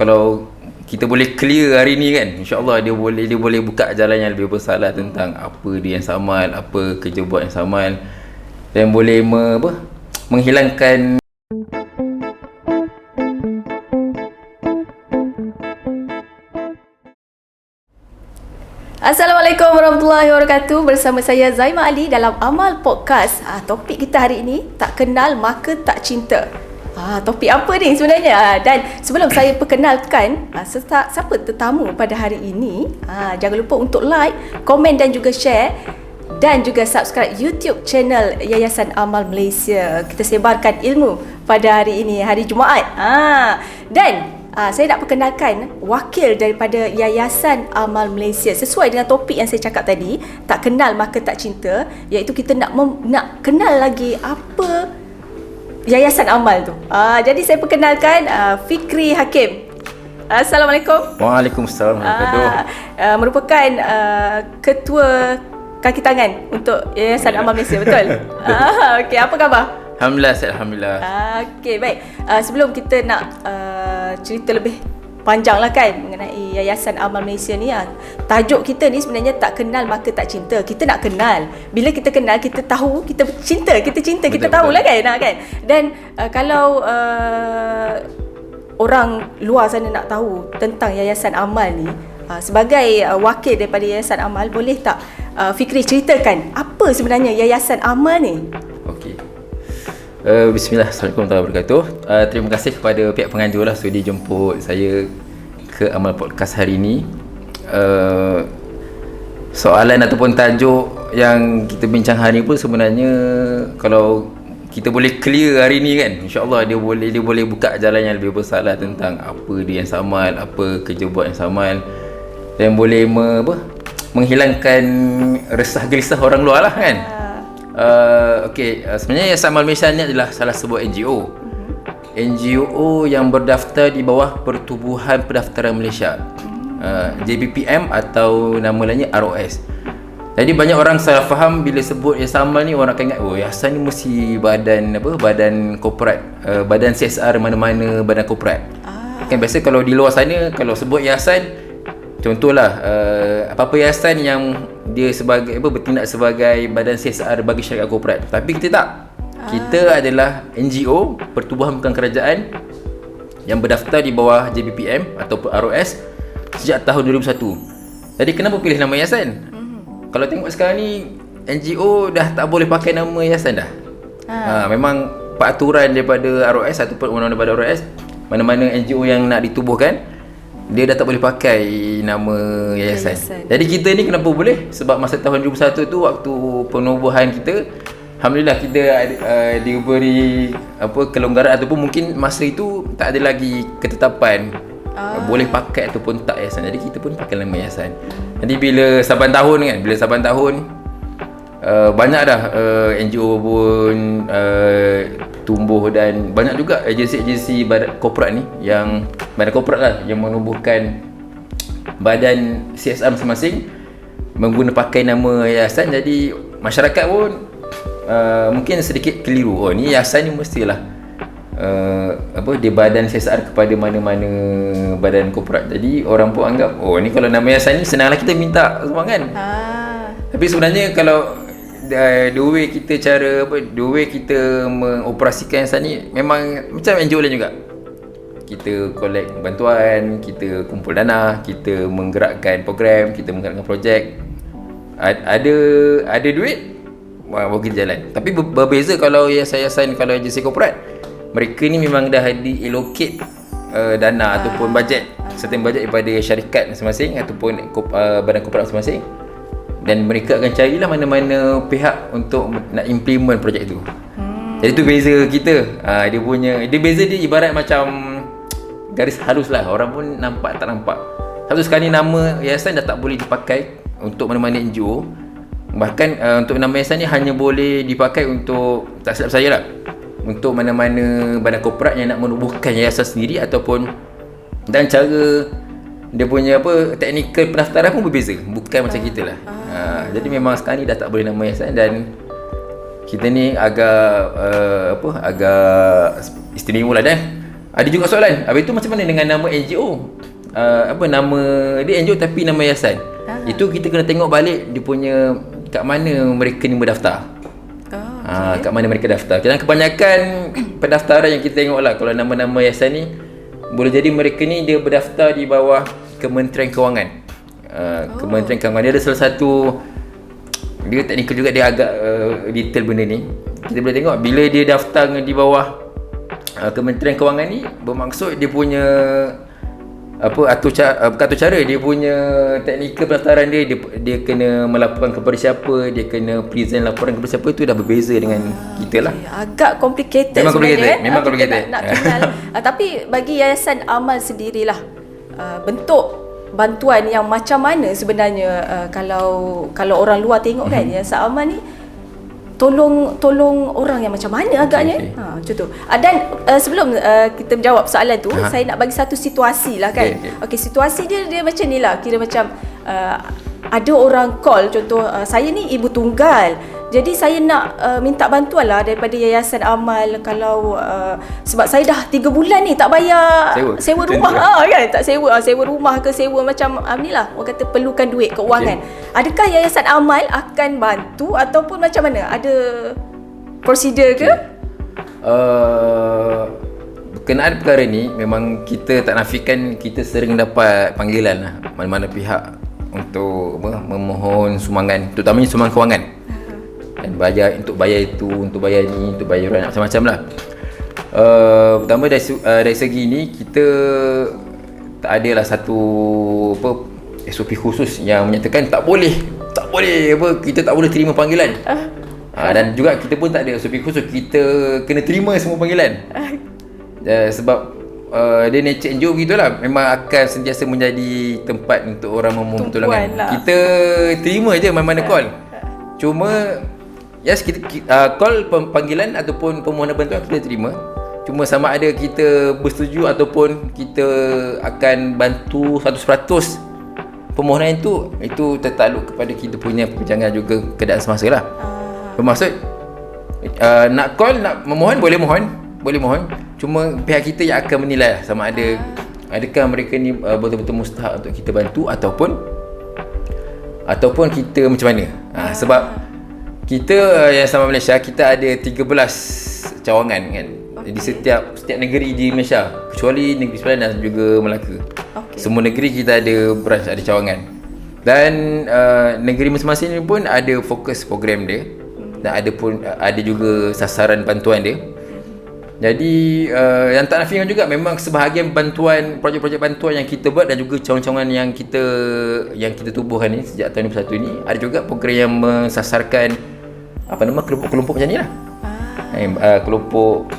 kalau kita boleh clear hari ni kan, insya-Allah dia boleh buka jalan yang lebih besar lah tentang apa dia yang Samal, apa kerja buat yang Samal, dan boleh menghilangkan. Assalamualaikum warahmatullahi wabarakatuh. Bersama saya Zaima Ali dalam Amal Podcast. Topik kita hari ini, tak kenal maka tak cinta. Topik apa ni sebenarnya? Dan sebelum saya perkenalkan siapa tetamu pada hari ini, jangan lupa untuk like, komen dan juga share, dan juga subscribe YouTube channel Yayasan Amal Malaysia. Kita sebarkan ilmu pada hari ini, hari Jumaat. Dan saya nak perkenalkan wakil daripada Yayasan Amal Malaysia. Sesuai dengan topik yang saya cakap tadi, tak kenal maka tak cinta, iaitu kita nak kenal lagi apa Yayasan Amal tu. Jadi saya perkenalkan Fikri Hakim. Assalamualaikum. Waalaikumsalam warahmatullahi wabarakatuh. Merupakan ketua kaki tangan untuk Yayasan Amal Malaysia, betul? Okey, apa khabar? Alhamdulillah, sihat, alhamdulillah. Okey, baik. Sebelum kita nak cerita lebih panjang lah kan mengenai Yayasan Amal Malaysia ni, tajuk kita ni sebenarnya tak kenal maka tak cinta. Kita nak kenal. Bila kita kenal, kita tahu, kita cinta, betul, kita tahulah kan. Dan kalau orang luar sana nak tahu tentang Yayasan Amal ni, sebagai wakil daripada Yayasan Amal, boleh tak Fikri ceritakan apa sebenarnya Yayasan Amal ni? Okey. Bismillah, Assalamualaikum warahmatullahi wabarakatuh. Terima kasih kepada pihak penganjur lah sudi jemput saya ke Amal Podcast hari ini. Soalan ataupun tajuk yang kita bincang hari ni pun sebenarnya, kalau kita boleh clear hari ni kan, insya-Allah dia boleh buka jalan yang lebih besar lah tentang apa dia yang Samal, apa kerja buat yang Samal, dan boleh menghilangkan resah gelisah orang luar lah kan. Sebenarnya Yayasan Amal Malaysia ni adalah salah sebuah NGO. NGO yang berdaftar di bawah Pertubuhan Pendaftaran Malaysia, JBPM, atau nama lainnya ROS. Jadi banyak orang salah faham bila sebut Yayasan Amal ni, orang akan ingat yayasan ni mesti badan korporat, badan CSR mana-mana, badan korporat. Kan biasa kalau di luar sana, kalau sebut yayasan, contohlah apa-apa yayasan yang dia sebagai bertindak sebagai badan CSR bagi syarikat korporat. Tapi kita tak. Kita adalah NGO, pertubuhan bukan kerajaan, yang berdaftar di bawah JBPM atau ROS sejak tahun 2001. Jadi kenapa pilih nama yayasan? Kalau tengok sekarang ni, NGO dah tak boleh pakai nama yayasan dah. Memang peraturan daripada ROS ataupun undang-undang daripada ROS, mana-mana NGO yang nak ditubuhkan, dia dah tak boleh pakai nama yayasan. Jadi kita ni kenapa boleh? Sebab masa tahun 2001 tu, waktu penubuhan kita, alhamdulillah kita diberi kelonggaran, ataupun mungkin masa itu tak ada lagi ketetapan boleh pakai ataupun tak yayasan. Jadi kita pun pakai nama yayasan. Jadi bila saban tahun banyak dah NGO pun tumbuh, dan banyak juga agensi-agensi badan korporat ni, yang badan korporat lah yang menubuhkan badan CSR masing-masing menggunakan pakai nama yayasan. Jadi masyarakat pun mungkin sedikit keliru, ni yayasan ni mestilah dia badan CSR kepada mana-mana badan korporat. Jadi orang pun anggap ni kalau nama yayasan ni senanglah kita minta sumbangan. Tapi sebenarnya kalau the way kita mengoperasikan yayasan ni memang macam NGO lain juga. Kita collect bantuan, kita kumpul dana, kita menggerakkan program, kita menggerakkan projek. Ada duit, baru kita jalan. Tapi berbeza kalau yayasan, kalau agensi korporat, mereka ni memang dah di-allocate dana ataupun bajet, certain bajet daripada syarikat masing-masing ataupun badan korporat masing-masing, dan mereka akan carilah mana-mana pihak untuk nak implement projek tu. Jadi tu beza kita. Dia beza, dia ibarat macam garis halus lah, orang pun nampak tak nampak. Satu sekarang ni nama yayasan dah tak boleh dipakai untuk mana-mana NGO. Bahkan untuk nama yayasan ni hanya boleh dipakai untuk, tak silap saya lah, untuk mana-mana badan korporat yang nak menubuhkan yayasan sendiri, ataupun dan cara dia punya teknikal pendaftaran pun berbeza, bukan macam kita lah. Jadi memang sekarang ni dah tak boleh nama yayasan, dan kita ni agak istimewa lah dah. Ada juga soalan, habis tu macam mana dengan nama NGO? Apa nama dia NGO tapi nama yayasan. Itu kita kena tengok balik dia punya kat mana mereka ni berdaftar. Kat mana mereka daftar. Dan kebanyakan pendaftaran yang kita tengok lah, kalau nama-nama yayasan ni, boleh jadi mereka ni dia berdaftar di bawah Kementerian Kewangan. Kementerian Kewangan dia ada salah satu, dia teknikal juga, dia agak detail benda ni. Kita boleh tengok bila dia daftar di bawah Kementerian Kewangan ni, bermaksud dia punya bukan cara dia punya teknikal pendaftaran dia kena melaporkan kepada siapa, dia kena present laporan kepada siapa, tu dah berbeza dengan kita lah. Agak complicated. Memang complicated, memang complicated. Nak kenal. Tapi bagi Yayasan Amal sendirilah, bentuk bantuan yang macam mana sebenarnya, kalau orang luar tengok kan Yayasan Amal ni tolong orang yang macam mana agaknya. Macam tu. Dan sebelum kita menjawab soalan tu, saya nak bagi satu situasi lah kan. Okey, situasi dia macam ni lah. Kira macam ada orang call, contoh saya ni ibu tunggal. Jadi saya nak minta bantuan lah daripada Yayasan Amal. Kalau sebab saya dah 3 bulan ni tak bayar sewa rumah kan. Tak sewa rumah ke sewa macam ni lah. Orang kata perlukan duit keuangan. Adakah Yayasan Amal akan bantu ataupun macam mana? Ada prosedur ke? Berkenaan perkara ni, memang kita tak nafikan kita sering dapat panggilan lah mana-mana pihak untuk memohon sumbangan, terutamanya sumbangan kewangan. Dan untuk bayar itu, untuk bayar ni, untuk bayar yuran, macam-macam lah. Pertama dari segi ni, kita tak adalah satu SOP khusus yang menyatakan tak boleh kita tak boleh terima panggilan. Dan juga kita pun tak ada SOP khusus, kita kena terima semua panggilan. Sebab dia nature NGO begitulah, memang akan sentiasa menjadi tempat untuk orang memohon pertolongan lah. Kita terima je mana-mana call. Cuma kita call panggilan ataupun permohonan bantuan kita terima. Cuma sama ada kita bersetuju ataupun kita akan bantu 100% permohonan itu tertakluk kepada kita punya perbincangan juga keadaan semasa lah. Bermaksud nak call, nak memohon, boleh mohon. Cuma pihak kita yang akan menilai lah, sama ada adakah mereka ni betul-betul mustahak untuk kita bantu ataupun kita macam mana. Sebab kita yang sama Malaysia, kita ada 13 cawangan kan. Jadi setiap negeri di Malaysia, kecuali Negeri Sembilan dan juga Melaka. Semua negeri kita ada branch, ada cawangan. Dan negeri masing-masing ni pun ada fokus program dia. Dan ada juga sasaran bantuan dia. Jadi yang tak nafikan juga, memang sebahagian bantuan, projek-projek bantuan yang kita buat dan juga cawangan-cawangan yang kita tubuhkan ni sejak tahun 2021 ni, ada juga program yang mensasarkan kelompok-kelompok macam ni lah. Kelompok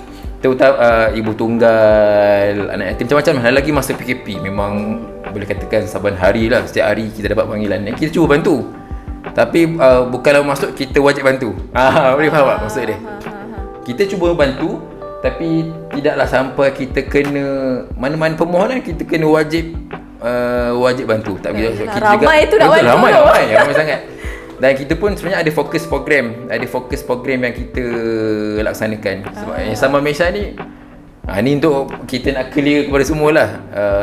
terutama ibu tunggal, anak yatim, macam-macam. Lagi masa PKP, memang boleh katakan saban hari lah, setiap hari kita dapat panggilan. Kita cuba bantu, tapi bukanlah maksud kita wajib bantu. Boleh faham tak maksud dia? Kita cuba bantu, tapi tidaklah sampai kita kena mana-mana permohonan kita kena wajib bantu. Tak begitu. Ramai tu nak bantu. Ramai sangat. Dan kita pun sebenarnya ada fokus program yang kita laksanakan. Sebab yang sama Malaysia ni, ni untuk kita nak clear kepada semua lah.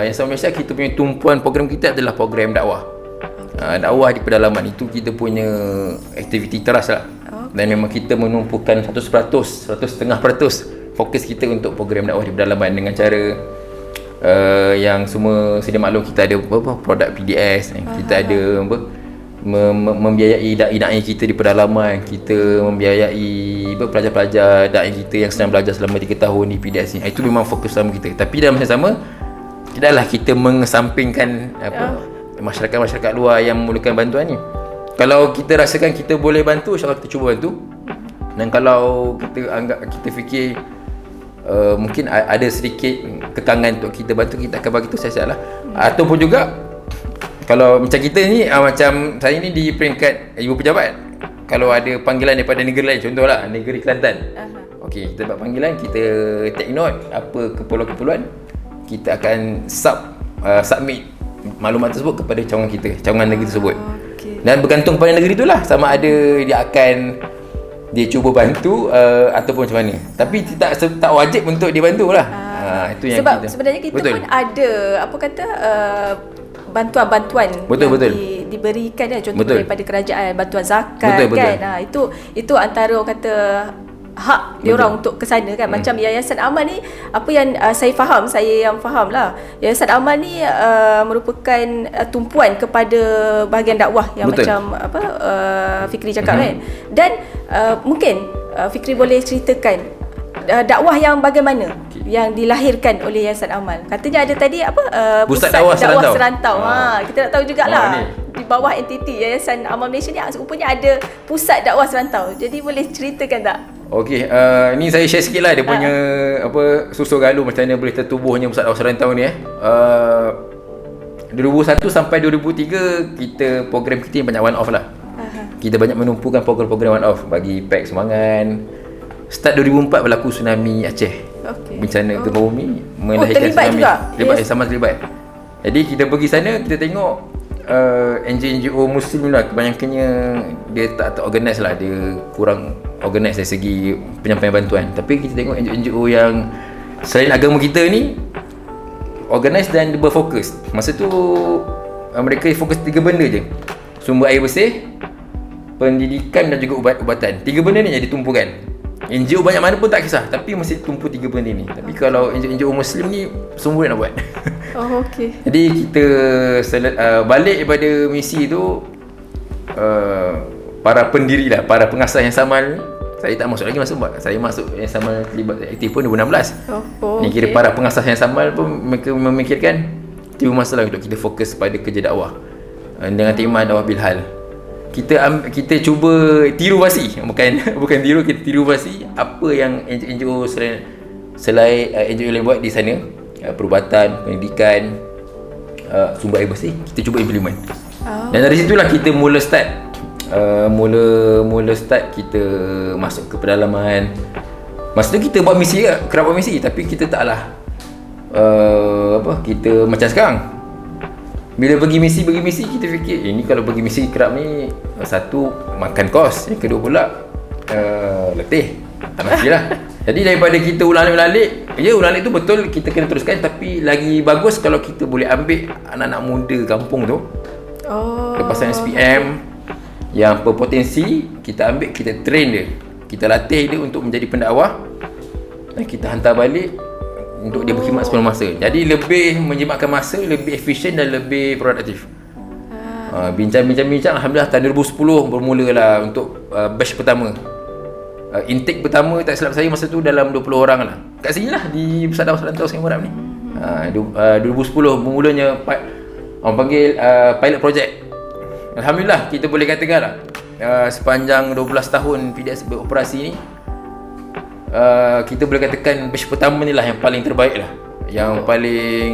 Yang sama Malaysia, kita punya tumpuan program kita adalah program dakwah. Dakwah di pedalaman, itu kita punya aktiviti teras lah. Dan memang kita menumpukan 100%, 100.5% fokus kita untuk program dakwah di pedalaman dengan cara yang semua sedia maklum, kita ada produk PDS, kita ada membiayai dai-dai kita di pedalaman, kita membiayai pelajar-pelajar dai kita yang sedang belajar selama 3 tahun di PDS ni. Itu memang fokus utama kita. Tapi dalam masa sama, tidaklah kita mengesampingkan masyarakat-masyarakat luar yang memerlukan bantuan ni. Kalau kita rasakan kita boleh bantu, insya-Allah kita cuba bantu. Dan kalau kita fikir mungkin ada sedikit kekangan untuk kita bantu, kita akan bagi tu siap-siap lah. Ataupun juga kalau macam kita ni, macam saya ni di peringkat ibu pejabat, kalau ada panggilan daripada negeri lain, contohlah negeri Kelantan, okey, kita dapat panggilan, kita take note apa keperluan-keperluan, kita akan submit maklumat tersebut kepada cawangan negeri tersebut. Dan bergantung kepada negeri itulah, sama ada dia cuba bantu ataupun macam mana. Tapi tak wajib untuk dia bantu lah. Itu yang Sebab kita, sebenarnya kita betul. pun ada apa kata bantuan-bantuan Betul, yang betul. diberikan kan, contoh Betul. daripada kerajaan, bantuan zakat Betul, betul. kan. Itu antara orang kata hak diorang untuk ke sana kan. Macam Yayasan Amal ni, apa yang saya faham lah, Yayasan Amal ni merupakan tumpuan kepada bahagian dakwah yang Betul. macam apa Fikri cakap kan. Dan mungkin Fikri boleh ceritakan dakwah yang bagaimana yang dilahirkan oleh Yayasan Amal. Katanya ada tadi apa Pusat Dakwah Serantau. Serantau. Kita nak tahu jugalah. ni. Di bawah entiti Yayasan Amal Malaysia ni rupanya ada Pusat Dakwah Serantau. Jadi boleh ceritakan tak? Okey, ni saya share sikit lah dia punya apa susul galuh macam mana boleh tertubuhnya Pusat Dakwah Serantau ni 2001 sampai 2003 kita program kita banyak one off lah. Kita banyak menumpukan program-program one off bagi pack sumbangan. Start 2004 berlaku tsunami Aceh. Okey. Bencana gempa bumi melahirkan terlibat tsunami. juga? Terlibat, Yes. sama terlibat. Jadi kita pergi sana, kita tengok NGO Muslim lah, kebanyakannya dia tak organize lah, dia kurang organize dari segi penyampaian bantuan. Tapi kita tengok NGO yang selain agama kita ni organize dan berfokus. Masa tu mereka fokus 3 benda je: sumber air bersih, pendidikan dan juga ubat-ubatan. 3 benda ni yang ditumpukan. NGO banyak mana pun tak kisah, tapi mesti tumpu 3 benda ni. Tapi kalau NGO Muslim ni semua nak buat. Oh, okey. Jadi kita balik daripada misi tu, para pendiri lah, para pengasas yang Samal ni, saya tak masuk lagi, saya masuk yang Samal terlibat aktif pun 2016. Ni kira para pengasas yang Samal pun mereka memikirkan tiba masalah untuk kita fokus pada kerja dakwah dengan tema dakwah bilhal. Kita cuba tiru basi, bukan tiru, kita tiru basi apa yang NGO selain NGO yang buat di sana, perubatan, pendidikan, sumber air bersih, kita cuba implement. Dan dari situlah kita mula start kita masuk ke pedalaman. Masa tu kita buat misi, kerap buat misi, tapi kita taklah kita macam sekarang. Bila pergi misi kita fikir ni kalau pergi misi kerap ni, satu makan kos, yang kedua pula letih, tak mestilah. Jadi daripada kita ulang-alik tu betul kita kena teruskan, tapi lagi bagus kalau kita boleh ambil anak-anak muda kampung tu, lepasan SPM yang berpotensi, kita ambil, kita train dia, kita latih dia untuk menjadi pendakwah, dan kita hantar balik untuk dia berkhidmat sebelum masa. Jadi lebih menjimatkan masa, lebih efisien dan lebih produktif. Bincang-bincang, alhamdulillah tahun 2010 bermulalah untuk batch pertama. Intake pertama tak silap saya masa tu dalam 20 orang lah. Kat sini lah di Pusat Dakwah Serantau Sdn Bhd ni. 2010 bermulanya orang panggil pilot project. Alhamdulillah kita boleh katakan lah sepanjang 12 tahun PDS beroperasi ni, kita boleh katakan batch pertama ni lah yang paling terbaik lah, yang paling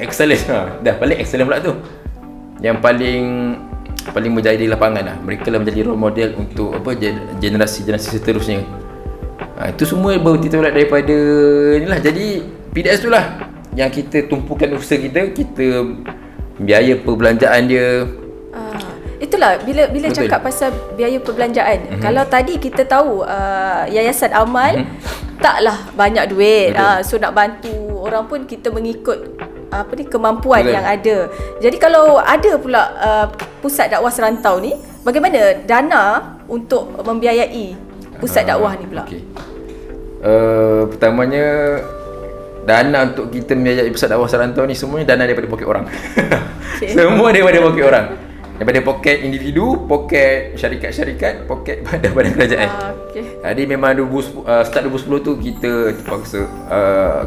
excellent paling excellent pula tu, yang paling berjaya di lapangan lah. Mereka lah menjadi role model untuk generasi seterusnya. Itu semua baru titulak daripada ni lah. Jadi PDS tu lah yang kita tumpukan usaha kita biaya perbelanjaan dia. Itulah bila Betul. cakap pasal biaya perbelanjaan. Kalau tadi kita tahu Yayasan Amal taklah banyak duit. So nak bantu orang pun kita mengikut kemampuan Betul. yang ada. Jadi kalau ada pula Pusat Dakwah Serantau ni, bagaimana dana untuk membiayai pusat dakwah ni pula? Okay. Pertamanya, dana untuk kita membiayai Pusat Dakwah Serantau ni semuanya dana daripada poket orang. Okay. Semua daripada poket orang. Daripada poket individu, poket syarikat-syarikat, poket badan kerajaan. Okay. Jadi memang start 2010 tu kita terpaksa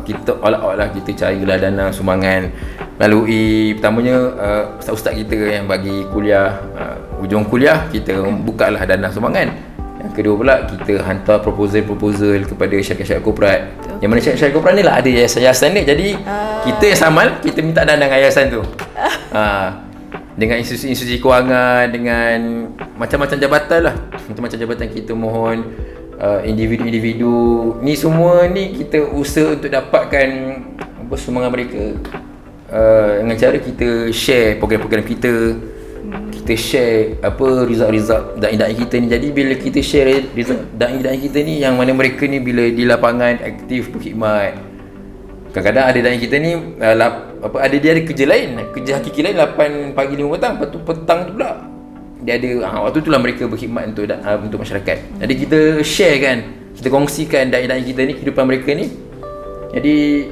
kita all out lah, kita carilah dana sumbangan melalui pertamanya ustaz-ustaz kita yang bagi kuliah, ujung kuliah kita buka lah dana sumbangan. Yang kedua pula kita hantar proposal kepada syarikat-syarikat korporat. Yang mana syarikat korporat ni lah ada yayasan dia. Jadi kita yang Samal, kita minta dana dengan yayasan tu. Dengan institusi kewangan, dengan macam-macam jabatan lah, macam-macam jabatan kita mohon, individu-individu ni semua ni kita usaha untuk dapatkan sumbangan mereka dengan cara kita share program-program kita share result da'i-da'i kita ni. Jadi bila kita share result da'i-da'i kita ni, yang mana mereka ni bila di lapangan aktif berkhidmat, Kadang-kadang ada da'i kita ni dia ada kerja lain, kerja hakiki lain 8 pagi 5 petang, lepas tu petang tu pula dia ada waktu itulah mereka berkhidmat untuk masyarakat. Jadi kita share kan, kita kongsikan da'i-da'i kita ni, kehidupan mereka ni. Jadi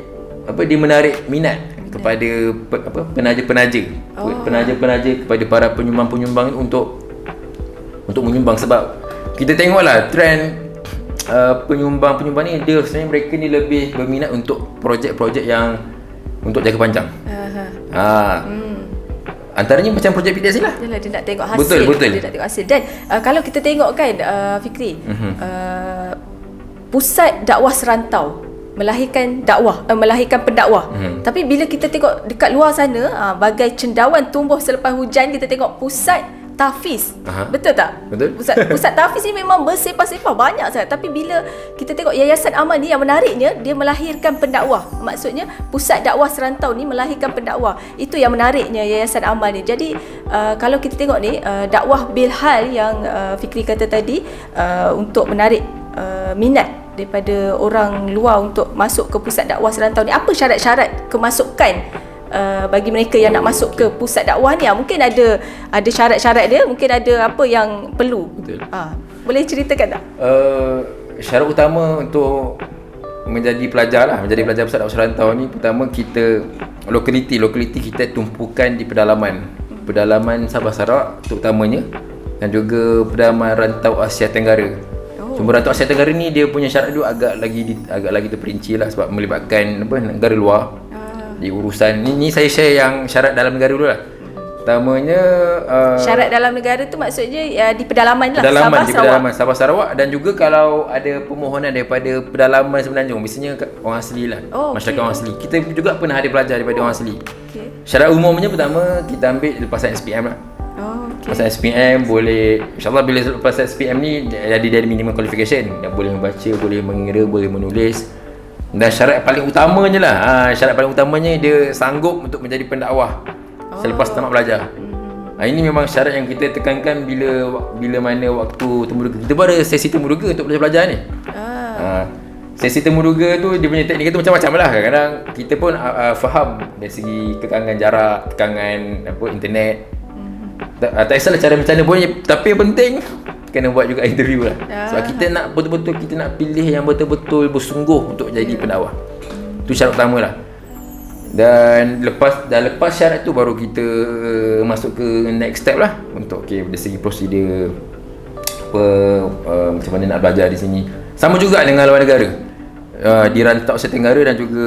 dia menarik minat kepada penaja-penaja, penaja-penaja, kepada para penyumbang-penyumbang untuk menyumbang. Sebab kita tengoklah trend penyumbang-penyumbang ni, dia sebenarnya mereka ni lebih berminat untuk projek-projek yang untuk jangka panjang. Antaranya macam projek PDS ni lah. Yalah, dia nak tengok hasil. Betul. Dia nak tengok hasil. Dan kalau kita tengok kan Fikri, pusat dakwah serantau melahirkan pendakwah. Tapi bila kita tengok dekat luar sana, bagai cendawan tumbuh selepas hujan, kita tengok pusat tahfiz. Betul tak? Betul. Pusat tahfiz ni memang bersepah-sepah banyak sangat. Tapi bila kita tengok Yayasan Amal ni, yang menariknya dia melahirkan pendakwah. Maksudnya pusat dakwah serantau ni melahirkan pendakwah. Itu yang menariknya Yayasan Amal ni. Jadi kalau kita tengok ni, dakwah bilhal yang Fikri kata tadi, untuk menarik minat daripada orang luar untuk masuk ke pusat dakwah serantau ni, apa syarat-syarat kemasukan bagi mereka yang nak masuk ke pusat dakwah ni? Mungkin ada syarat-syarat dia, mungkin ada apa yang perlu. Betul. Boleh ceritakan tak? Syarat utama untuk menjadi pelajar pusat dakwah serantau ni, pertama kita lokaliti kita tumpukan di pedalaman Sabah Sarawak terutamanya, dan juga pedalaman rantau Asia Tenggara. Cuma rantau Asia Tenggara ni dia punya syarat tu agak lagi terperinci lah, sebab melibatkan negara luar di urusan ni. Saya share yang syarat dalam negara dulu lah. Pertamanya syarat dalam negara tu maksudnya di pedalaman lah, pedalaman Sabah Sarawak, dan juga kalau ada permohonan daripada pedalaman Semenanjung, biasanya orang asli lah, masyarakat orang asli. Kita juga pernah ada pelajar daripada orang asli. Syarat umumnya pertama kita ambil lepasan SPM lah. Lepasan SPM boleh, InsyaAllah bila lepasan SPM ni jadi minimum qualification, yang boleh membaca, boleh mengira, boleh menulis. Dan syarat paling utamanya lah, syarat paling utamanya dia sanggup untuk menjadi pendakwah selepas tamat belajar. Ini memang syarat yang kita tekankan bila mana waktu temuduga. Kita pun ada sesi temuduga untuk pelajar-pelajar ni. Sesi temuduga tu dia punya teknik tu macam-macam lah. Kadang-kadang kita pun faham dari segi kekangan jarak, kekangan internet. Tak kisahlah cara macam mana pun, tapi yang penting kena buat juga interview lah. Sebab kita nak betul-betul, kita nak pilih yang betul-betul bersungguh untuk jadi pendakwah. Itu syarat utama lah. Dan lepas syarat tu baru kita masuk ke next step lah, untuk dari segi prosedur macam mana nak belajar di sini. Sama juga dengan luar negara, di rantau Asia Tenggara, dan juga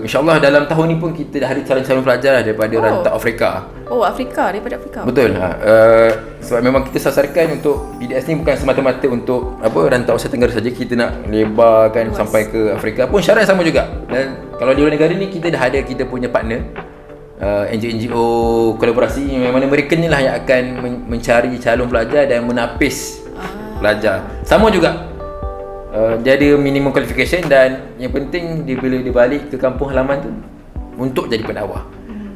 insyaAllah dalam tahun ni pun kita dah ada calon-calon pelajar lah daripada rantau Afrika. Daripada Afrika. Betul. Sebab memang kita sasarkan untuk PDS ni bukan semata-mata untuk rantau Asia Tenggara saja, kita nak lebarkan sampai ke Afrika pun syarat sama juga. Dan kalau di luar negara ni kita dah ada kita punya partner, NGO kolaborasi, yang mana mereka ni lah yang akan mencari calon pelajar dan menapis pelajar. Sama juga. Dia ada minimum qualification, dan yang penting bila dia balik ke kampung halaman tu untuk jadi pendakwah.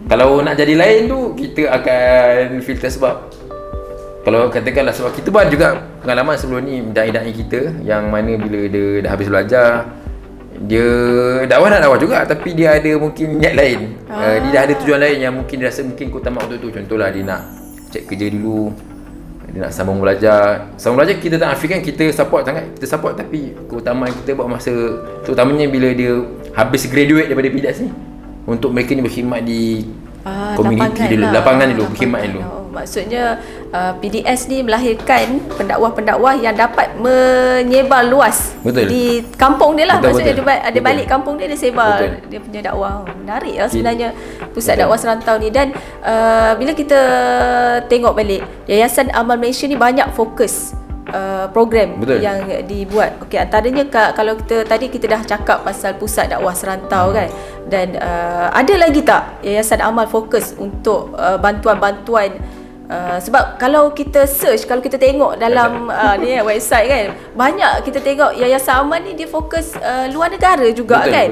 Kalau nak jadi lain tu kita akan filter, sebab kalau katakanlah, sebab kita pun juga pengalaman sebelum ni, da'i-da'i kita yang mana bila dia dah habis belajar, dia dakwah juga, tapi dia ada mungkin niat lain. Dia dah ada tujuan lain yang mungkin dia rasa mungkin tamat waktu tu. Contohlah dia nak cek kerja dulu, dia nak sambung belajar. Kita tak nafikan, kita support sangat, tapi keutamaan kita buat masa terutamanya bila dia habis graduate daripada PDS ni, untuk mereka ni berkhidmat di komuniti dulu, lapangan dulu, berkhidmat dulu. Maksudnya PDS ni melahirkan pendakwah-pendakwah yang dapat menyebar luas. Betul. Di kampung dia lah. Maksudnya betul. Dia balik kampung dia sebar dia punya dakwah. Menarik lah sebenarnya pusat dakwah serantau ni. Dan bila kita tengok balik, Yayasan Amal Malaysia ni banyak fokus program yang dibuat. Okey, antaranya kalau kita dah cakap pasal pusat dakwah serantau kan, dan ada lagi tak Yayasan Amal fokus untuk bantuan-bantuan? Sebab kalau kita search, kalau kita tengok dalam ni website kan, banyak kita tengok Yayasan Amal ni dia fokus luar negara juga, kan.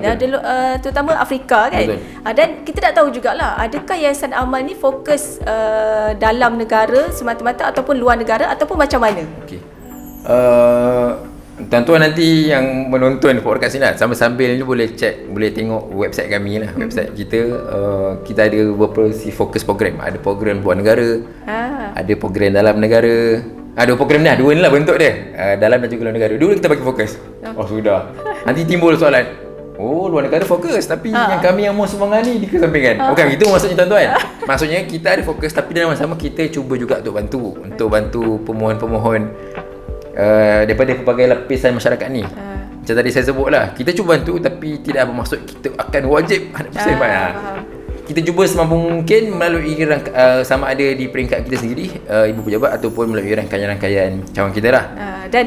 Terutama Afrika kan. Dan kita tak tahu jugalah, adakah Yayasan Amal ni fokus dalam negara semata-mata ataupun luar negara, ataupun macam mana? tuan-tuan nanti yang menonton podcast ni lah, sambil-sambil ni boleh check, boleh tengok website kami lah. Website kita, kita ada beberapa fokus program. Ada program luar negara, ada program dalam negara. Ada program ni lah, dua ni lah bentuk dia, dalam dan juga luar negara. Dulu kita bagi fokus. Oh sudah, nanti timbul soalan, oh luar negara fokus, tapi yang kami yang mau sumbangan ni dikesampingkan. Bukan gitu maksudnya tuan-tuan. Maksudnya kita ada fokus, tapi dalam masa sama kita cuba juga untuk bantu pemohon-pemohon daripada pelbagai lapisan masyarakat ni. Macam tadi saya sebut lah, kita cuba bantu tapi tidak bermaksud kita akan wajib 100% bayar. Kita cuba semampu mungkin melalui sama ada di peringkat kita sendiri, ibu pejabat, ataupun melalui rangkaian-rangkaian cawangan kita lah. Dan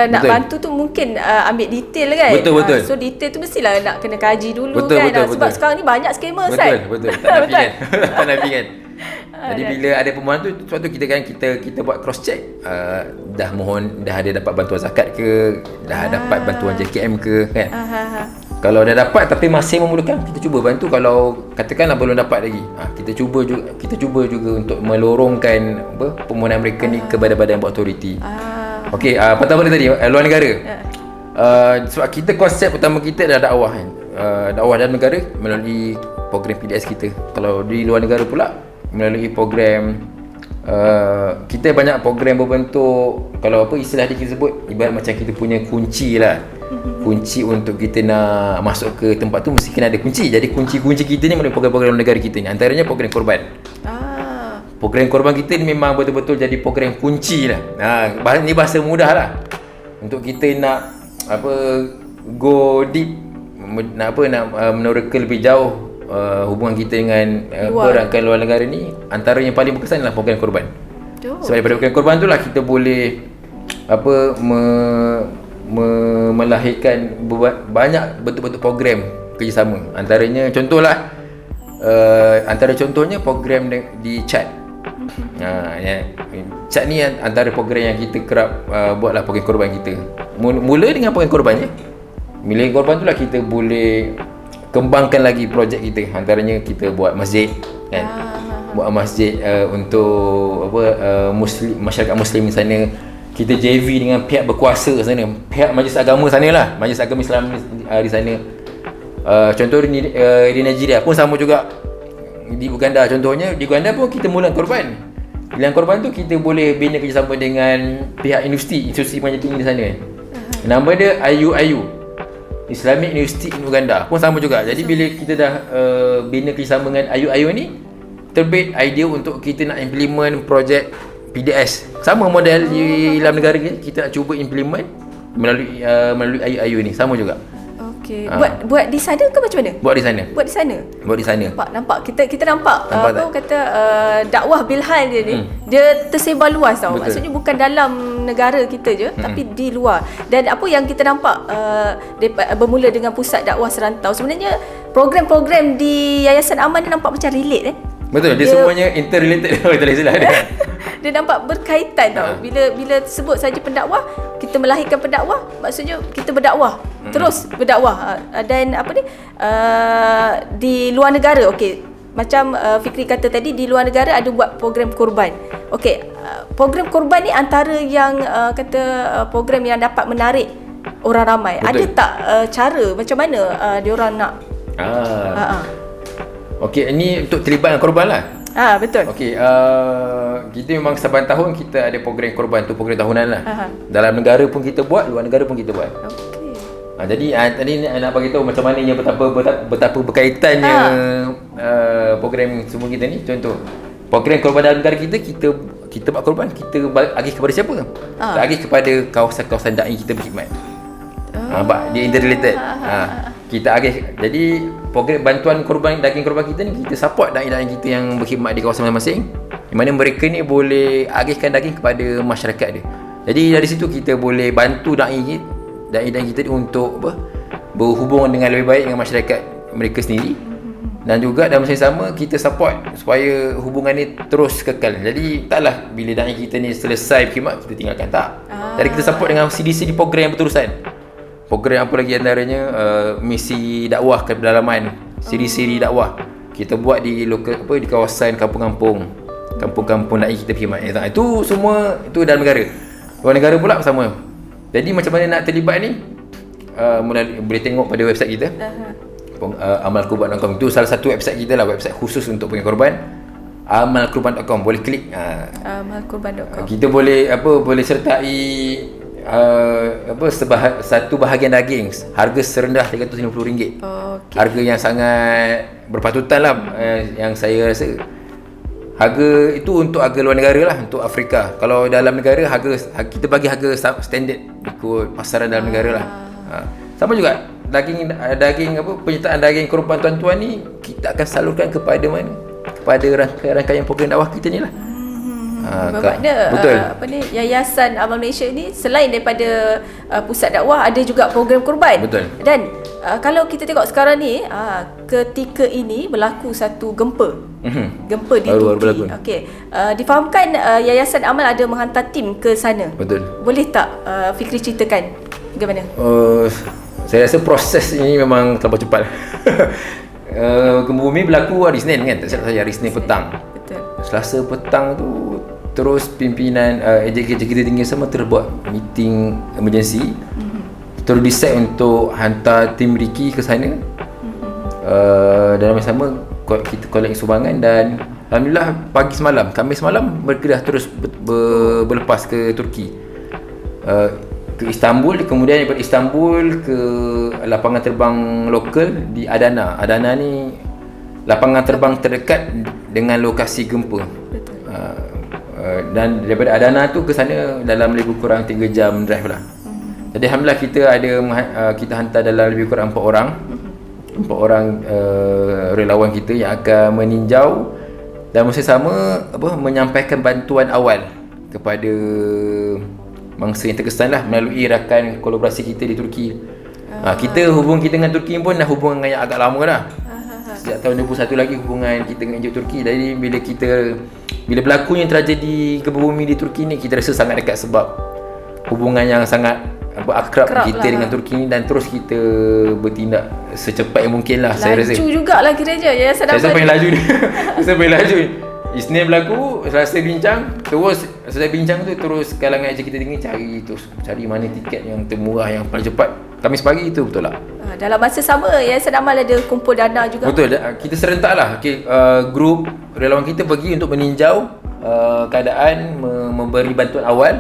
nak bantu tu mungkin ambil detail kan. Betul. So detail tu mestilah nak kena kaji dulu betul, kan. betul. Sebab sekarang ni banyak scammer kan. Betul. Tak nafi kan. Tak nafi kan. Jadi bila ada permohonan tu, sebab tu kita buat cross check, dah ada dapat bantuan zakat ke, dah dapat bantuan JKM ke kan. Kalau dah dapat tapi masih memerlukan, kita cuba bantu. Kalau katakanlah belum dapat lagi, kita cuba juga untuk melorongkan permohonan mereka ni kepada badan berautoriti. Okey, pertama tadi luar negara. Sebab kita konsep utama kita adalah dakwah kan. Dakwah dalam negara melalui program PDS kita. Kalau di luar negara pula melalui program, kita banyak program berbentuk, kalau istilah dia kita sebut, ibarat macam kita punya kunci lah. Kunci untuk kita nak masuk ke tempat tu mesti kena ada kunci. Jadi kunci-kunci kita ni melalui program-program negara kita ni. Antaranya program korban. Program korban kita ni memang betul-betul jadi program kunci lah. Ni bahasa mudah lah. Untuk kita nak go deep, nak menerka lebih jauh hubungan kita dengan rakan luar negara ni, antara yang paling berkesan adalah program korban. Sebab daripada program korban tu lah kita boleh melahirkan banyak betul-betul program kerjasama. Antaranya contohlah, antara contohnya program di chat. Chat ni antara program yang kita kerap buatlah program korban kita. Mula dengan program korban Bila korban tu lah kita boleh kembangkan lagi projek kita. Antaranya kita buat masjid kan. Buat masjid untuk masyarakat Muslim di sana. Kita JV dengan pihak berkuasa sana, pihak majlis agama sana lah, majlis agama Islam di sana. Contoh di Nigeria pun sama juga. Di Uganda contohnya, di Uganda pun kita mula korban. Bila korban tu kita boleh bina kerjasama dengan pihak institusi pengajian tinggi di sana. Nama dia IUIU, Islamic University in Uganda, pun sama juga. Jadi bila kita dah bina kerjasama dengan IUIU ni, terbit idea untuk kita nak implement projek PDS. Sama model di dalam negara kita nak cuba implement melalui IUIU ni, sama juga. Okey. Buat di sana ke macam mana? Buat di sana. Nampak kita nampak dakwah Bilhal dia ni, dia tersebar luas tau. Betul. Maksudnya bukan dalam negara kita je, tapi di luar. Dan apa yang kita nampak bermula dengan pusat dakwah serantau, sebenarnya program-program di Yayasan Aman ni nampak macam relate Betul, dia semuanya interrelated. Betul istilah dia. Dia nampak berkaitan tau. Bila sebut saja pendakwah, kita melahirkan pendakwah, maksudnya kita berdakwah, terus berdakwah. Dan di luar negara, okey, macam Fikri kata tadi, di luar negara ada buat program korban. Okey, program korban ni antara yang program yang dapat menarik orang ramai. Betul. Ada tak cara macam mana diorang nak Okey, ini untuk terlibat dengan korban lah. Betul. Okey, kita memang saban tahun kita ada program korban tu, program tahunan lah. Dalam negara pun kita buat, luar negara pun kita buat. Okey. Jadi tadi nak bagi tahu macam mana yang betapa berkaitannya program semua kita ni. Contoh, program korban dalam negara kita buat korban, kita agih kepada siapa? Kita agih kepada kawasan-kawasan dai kita berkhidmat. Dia interrelated. Kita agih. Jadi program bantuan korban, daging korban kita ni, kita support dai-dai kita yang berkhidmat di kawasan masing-masing, di mana mereka ni boleh agihkan daging kepada masyarakat dia. Jadi dari situ kita boleh bantu dai kita ni untuk berhubung dengan lebih baik dengan masyarakat mereka sendiri. Dan juga dalam masa yang sama kita support supaya hubungan ni terus kekal. Jadi taklah bila dai kita ni selesai berkhidmat kita tinggalkan, tak. Jadi kita support dengan CDC di program yang berterusan. Program apa lagi antaranya misi dakwah ke pedalaman, siri-siri dakwah. Kita buat di di kawasan kampung-kampung dai kita berkhidmat. Itu semua itu dalam negara. Luar negara pula sama. Jadi macam mana nak terlibat ni? Boleh tengok pada website kita. Amalkurban.com. Itu salah satu website kita lah, website khusus untuk pengen korban. Amalkurban.com. Boleh klik. Amalkurban.com. Kita boleh sertai satu bahagian daging harga serendah RM350. Okay. Harga yang sangat berpatutan lah, yang saya rasa. Harga itu untuk harga luar negara lah, untuk Afrika. Kalau dalam negara kita bagi harga standard ikut pasaran dalam negara lah. Sama juga daging penyertaan daging korban tuan-tuan ni kita akan salurkan kepada mana? Kepada rangkaian program dakwah kita ni lah. Bermakna Yayasan Amal Malaysia ni selain daripada pusat dakwah, ada juga program korban. Betul. Dan kalau kita tengok sekarang ni, ketika ini berlaku satu gempa. Gempa di Turki. Okey. Difahamkan Yayasan Amal ada menghantar tim ke sana. Betul. Boleh tak Fikri ceritakan bagaimana? Saya rasa proses ini memang terlalu cepat. Gempa bumi berlaku hari Isnin kan? Tak silap saya, hari Isnin petang. Betul. Selasa petang tu terus pimpinan executive tinggi sama terbuat meeting emergency. Terus decide untuk hantar tim Riki ke sana. Dalam masa sama kita collect sumbangan dan alhamdulillah pagi semalam, Khamis malam mereka dah terus berlepas ke Turki. Ke Istanbul, kemudian daripada Istanbul ke lapangan terbang lokal di Adana. Adana ni lapangan terbang terdekat dengan lokasi gempa. Betul. Dan daripada Adana tu ke sana dalam lebih kurang 3 jam drive lah. Jadi alhamdulillah kita hantar dalam lebih kurang 4 orang. 4 orang relawan kita yang akan meninjau dan masa sama menyampaikan bantuan awal kepada mangsa yang terkesan lah melalui rakan kolaborasi kita di Turki. Hubungan kita dengan Turki pun dah hubungan yang agak lama dah. Sejak tahun 2021 lagi hubungan kita dengan Turki. Jadi bila berlakunya tragedi gempa bumi di Turki ni, kita rasa sangat dekat sebab hubungan yang sangat akrab kita lah dengan Turki ni, dan terus kita bertindak secepat yang mungkin lah. Saya rasa laju jugalah kiranya Yayasan Amal. Saya sampai laju ni. Isnin berlaku, Selasa bincang, terus selesai bincang tu terus kalangan kita tinggi cari mana tiket yang termurah yang paling cepat. Khamis pagi itu betul lah. Dalam masa sama Yayasan Amal ada kumpul dana juga. Betul, kita serentak lah. Grup relawan kita pergi untuk meninjau keadaan, memberi bantuan awal,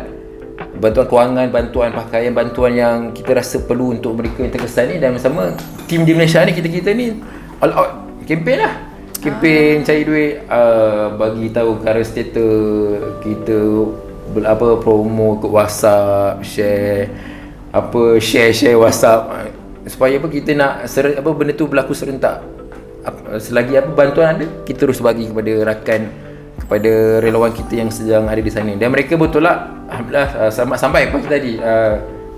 bantuan kewangan, bantuan pakaian, bantuan yang kita rasa perlu untuk mereka yang terkesan ni. Dan bersama tim di Malaysia ni, kita ni all out kempen lah. Kempen cari duit, bagi tahu current status kita, promo ke WhatsApp, share WhatsApp, supaya kita nak benda tu berlaku serentak. Selagi bantuan ada, kita terus bagi kepada relawan kita yang sedang ada di sana. Dan mereka betul lah, alhamdulillah selamat sampai pagi tadi.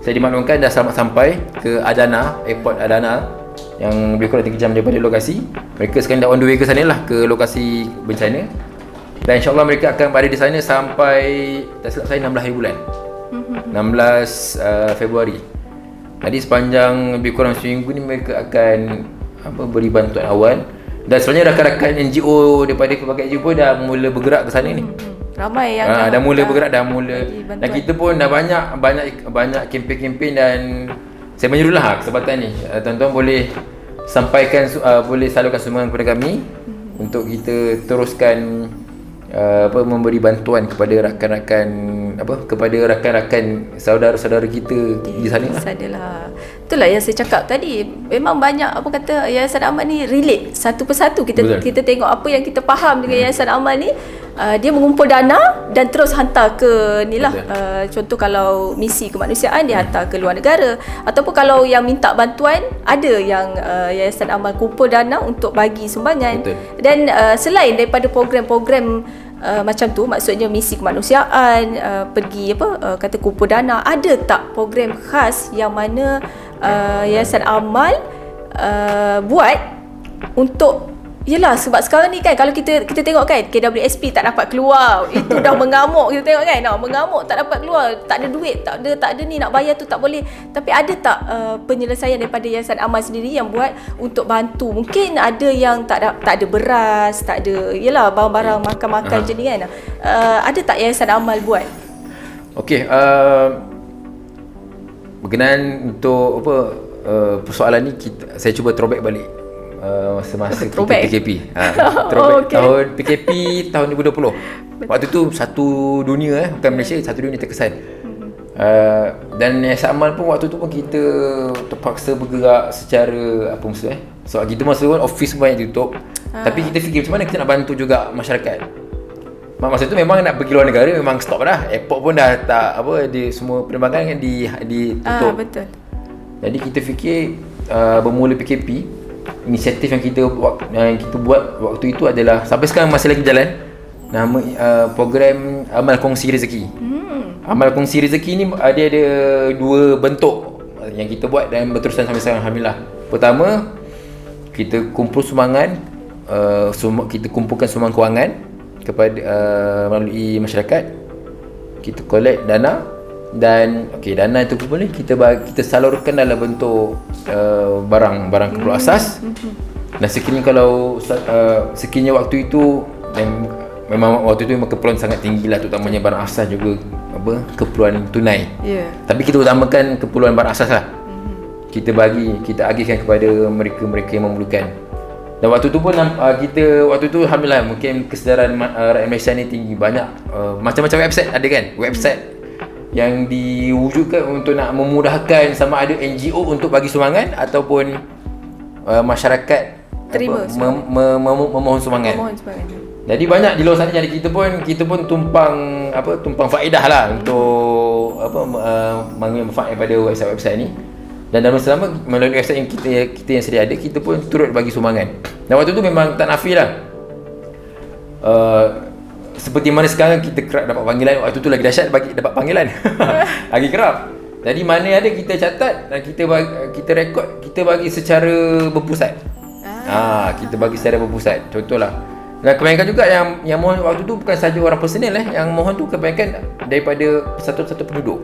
Saya dimaklumkan dah selamat sampai ke Adana, airport Adana, yang lebih kurang 3 jam daripada lokasi. Mereka sekarang dah on the way ke sana lah, ke lokasi bencana. Dan insyaAllah mereka akan berada di sana sampai, tak silap saya, 16 hari bulan, 16 Februari. Jadi sepanjang lebih kurang seminggu ni mereka akan beri bantuan awal. Dan sebenarnya rakan-rakan NGO daripada pelbagai NGO pun dah mula bergerak ke sana ni. Ramai yang dah mula bergerak, dan kita pun dah banyak kempen-kempen. Dan saya menyuruhlah kesempatan ni, tuan-tuan boleh sampaikan, boleh salurkan sumbangan kepada kami untuk kita teruskan memberi bantuan kepada rakan-rakan saudara-saudara kita di sana lah. Itulah yang saya cakap tadi. Memang banyak Yayasan Amal ni relate satu persatu. Kita tengok apa yang kita faham dengan Yayasan Amal ni. Dia mengumpul dana dan terus hantar ke contoh kalau misi kemanusiaan dia hantar ke luar negara, ataupun kalau yang minta bantuan ada yang Yayasan Amal kumpul dana untuk bagi sumbangan. Dan selain daripada program-program macam tu, maksudnya misi kemanusiaan, pergi kumpul dana, ada tak program khas yang mana Yayasan Amal buat untuk, yelah, sebab sekarang ni kan kalau kita tengok kan, KWSP tak dapat keluar, itu dah mengamuk. Kita tengok kan, mengamuk, tak dapat keluar, tak ada duit, tak ada ni, nak bayar tu tak boleh. Tapi ada tak penyelesaian daripada Yayasan Amal sendiri yang buat untuk bantu? Mungkin ada yang tak ada beras, tak ada, yelah, barang-barang makan-makan macam ni kan. Ada tak Yayasan Amal buat? Okey, berkenaan untuk apa persoalan ni saya cuba throwback balik masa-masa kita PKP. Throwback tahun PKP tahun 2020. Waktu tu satu dunia bukan Malaysia, satu dunia terkesan. Dan Yayasan Amal pun waktu tu pun kita terpaksa bergerak secara apa maksud sebab kita masa tu office banyak tutup. Tapi kita fikir macam mana kita nak bantu juga masyarakat. Masa tu memang nak pergi luar negara memang stop dah. Airport pun dah tak semua penerbangan kan ditutup. Betul. Jadi kita fikir bermula PKP, inisiatif yang kita buat waktu itu adalah sampai sekarang masih lagi jalan. Nama program Amal Kongsi Rezeki. Amal Kongsi Rezeki ni ada dua bentuk yang kita buat dan berterusan sampai sekarang, alhamdulillah. Pertama, kita kumpul sumbangan, kita kumpulkan sumbangan kewangan kepada melalui masyarakat. Kita collect dana dan dana itu pun boleh kita salurkan dalam bentuk barang keperluan asas. Dan sekiranya waktu itu memang waktu itu memang keperluan sangat tinggi lah, terutamanya barang asas juga keperluan tunai. Tapi kita utamakan keperluan barang asas lah. Kita agihkan kepada mereka yang memerlukan. Dan waktu tu pun waktu tu alhamdulillah mungkin kesedaran rakyat Malaysia ni tinggi. Banyak macam-macam website ada kan, website yang diwujudkan untuk nak memudahkan sama ada NGO untuk bagi sumbangan ataupun masyarakat terima memohon sumbangan. Jadi banyak di luar sana, jadi kita pun tumpang faedah lah untuk mengambil manfaat daripada website ni. Dan dalam selama melalui website yang kita yang sedia ada, kita pun turut bagi sumbangan. Dan waktu tu memang tak nafi lah. Seperti mana sekarang kita kerap dapat panggilan, waktu tu lagi dahsyat dapat panggilan. Lagi kerap. Jadi mana ada kita catat dan kita rekod, kita bagi secara berpusat. Kita bagi secara berpusat. Contohlah. Dan kebanyakan juga yang mohon waktu tu bukan sahaja orang personal yang mohon tu kebanyakan daripada persatuan penduduk.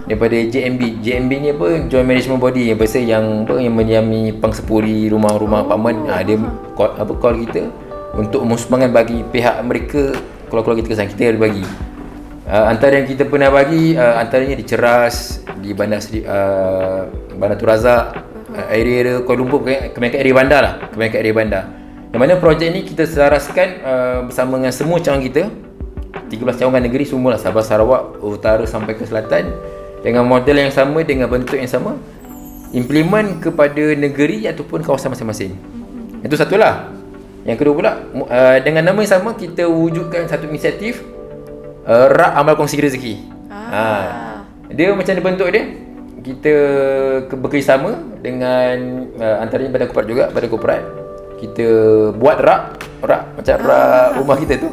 Daripada JMB ni Joint Management Body yang biasa yang mendiami pangsepuri rumah-rumah apartmen. Dia call kita untuk sumbangan bagi pihak mereka, keluarga kita kesan kita ada bagi. Antara yang kita pernah bagi antaranya di Ceras, di Bandar Tun Razak, area Kuala Lumpur, kebanyakan area bandar. Yang mana projek ni kita selaraskan bersama dengan semua cawangan kita, 13 cawangan negeri semualah, Sabah, Sarawak, Utara sampai ke Selatan, dengan model yang sama, dengan bentuk yang sama, implement kepada negeri ataupun kawasan masing-masing. Itu satulah. Yang kedua pula, dengan nama yang sama kita wujudkan satu inisiatif Rak Amal Kongsi Rezeki. Dia macam mana bentuk dia? Kita bekerjasama dengan antaranya Badan Koperat juga, Badan Koperat. Kita buat rak macam rak rumah kita tu,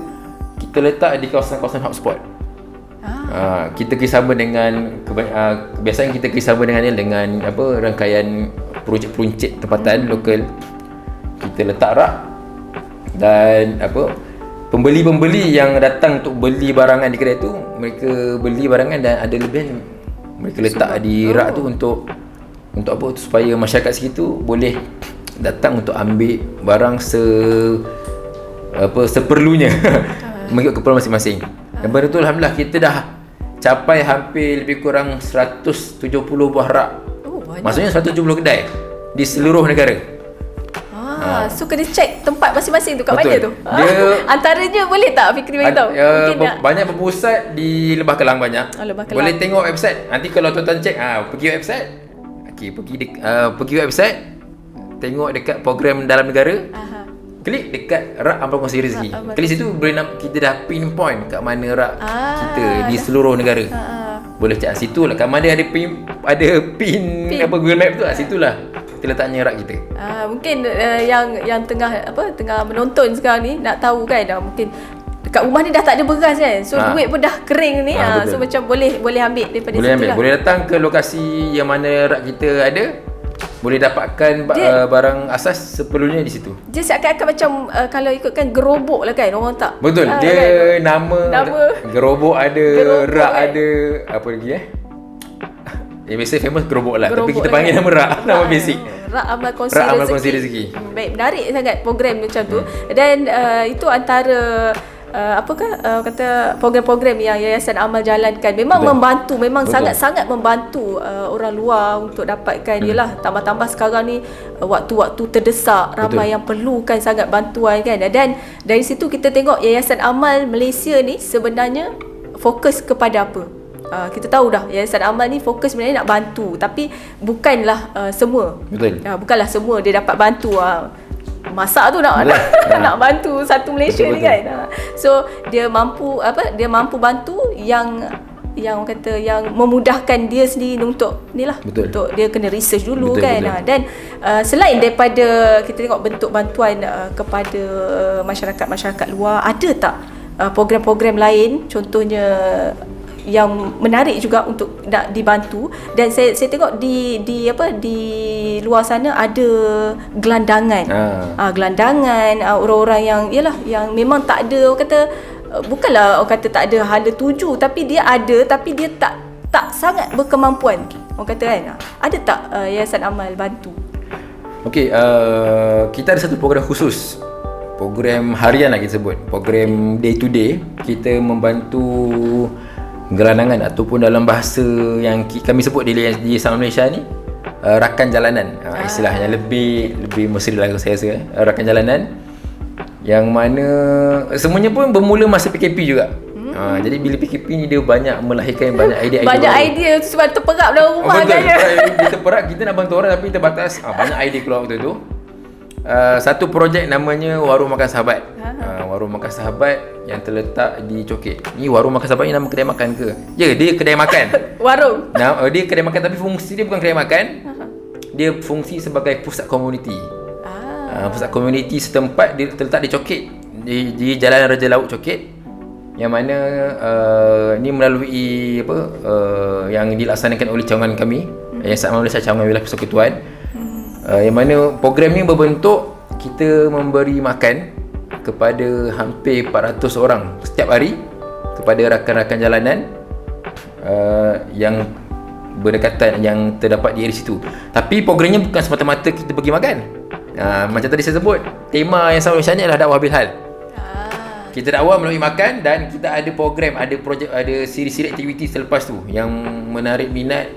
kita letak di kawasan-kawasan hotspot. Kita kerjasama dengan kebiasaan kita kerjasama dengan rangkaian projek-projek tempatan lokal. Kita letak rak dan pembeli-pembeli yang datang untuk beli barangan di kedai tu, mereka beli barangan dan ada lebihan mereka letak di rak tu untuk supaya masyarakat segitu boleh datang untuk ambil barang seperlunya mengikut keperluan masing-masing. Dan benda tu alhamdulillah kita dah capai hampir lebih kurang 170 buah rak. Maksudnya 170 kedai di seluruh negara. So kena check tempat masing-masing tu kat Betul. mana tu? Antaranya boleh tak Fikri beritahu? Banyak berpusat di Lebah Kelang banyak. Lebah Kelang. Boleh tengok website. Nanti kalau tuan-tuan check, pergi website. Pergi website. Tengok dekat program dalam negara. Klik dekat rak Amal Kongsi Rezeki. Klik situ kita dah pinpoint kat mana rak kita di seluruh negara. Boleh cek situ lah. Kat mana ada pin Google Map tu lah, situlah kita letaknya rak kita. Mungkin yang tengah menonton sekarang ni nak tahu kan, mungkin dekat rumah ni dah tak ada beras kan. So duit pun dah kering ni. So macam boleh ambil daripada situ lah. Boleh datang ke lokasi yang mana rak kita ada. Boleh dapatkan barang asas seperlunya di situ. Dia seakan-akan macam kalau ikutkan gerobok lah kan, orang tak? Betul. Dia kan? nama gerobok ada, rak kan? Ada apa lagi yang biasa famous gerobok lah. Tapi kita panggil nama rak, nama basic. Rak Amal Kongsi Rezeki. Baik, menarik sangat program macam tu. Dan itu antara kata program-program yang Yayasan Amal jalankan memang membantu, memang sangat-sangat membantu orang luar untuk dapatkan yalah, tambah-tambah sekarang ni waktu-waktu terdesak, ramai yang perlukan sangat bantuan kan. Dan dari situ kita tengok Yayasan Amal Malaysia ni sebenarnya fokus kepada apa? Kita tahu dah Yayasan Amal ni fokus sebenarnya nak bantu, tapi bukanlah semua. Bukanlah semua dia dapat bantu. Masak tu nak bantu satu Malaysia ni kan. So dia mampu bantu yang orang kata yang memudahkan dia sendiri untuk untuk dia kena research dulu kan. Dan selain daripada kita tengok bentuk bantuan kepada masyarakat luar, ada tak program-program lain contohnya yang menarik juga untuk nak dibantu? Dan saya tengok di luar sana ada gelandangan. Gelandangan orang-orang yang memang tak ada, orang kata bukanlah orang kata tak ada hala tuju, tapi dia ada tapi dia tak sangat berkemampuan. Orang kata kan, ada tak Yayasan Amal bantu? Okey, kita ada satu program khusus. Program harian lah kita sebut. Program day to day, kita membantu gelandangan ataupun dalam bahasa yang kami sebut di Yayasan Malaysia ni rakan jalanan. Istilah yang lebih mesra lah saya rasa. Rakan jalanan yang mana semuanya pun bermula masa PKP juga. Jadi bila PKP ni dia banyak melahirkan banyak idea-idea banyak baru. Idea sebab terperap dalam rumah kan. Kita terperap, kita nak bantu orang tapi terbatas. Banyak idea keluar waktu tu. Satu projek namanya Warung Makan Sahabat. Warung Makan Sahabat yang terletak di Coket. Ni warung makan sahabat ni nama kedai makan ke? Ya, dia kedai makan. Warung. Dia kedai makan tapi fungsi dia bukan kedai makan. Dia fungsi sebagai pusat komuniti. Pusat komuniti setempat dia terletak di Coket, di Jalan Raja Laut Coket. Yang mana ni melalui yang dilaksanakan oleh cawangan kami, Yayasan Amal Malaysia Cawangan Wilayah Persekutuan. Yang mana program ni berbentuk kita memberi makan kepada hampir 400 orang setiap hari kepada rakan-rakan jalanan yang berdekatan, yang terdapat di situ. Tapi programnya bukan semata-mata kita bagi makan. Macam tadi saya sebut, tema yang sama Malaysia ni adalah dakwah bil hal. Kita dakwah melalui makan, dan kita ada program, ada projek, ada siri-siri aktiviti selepas tu yang menarik minat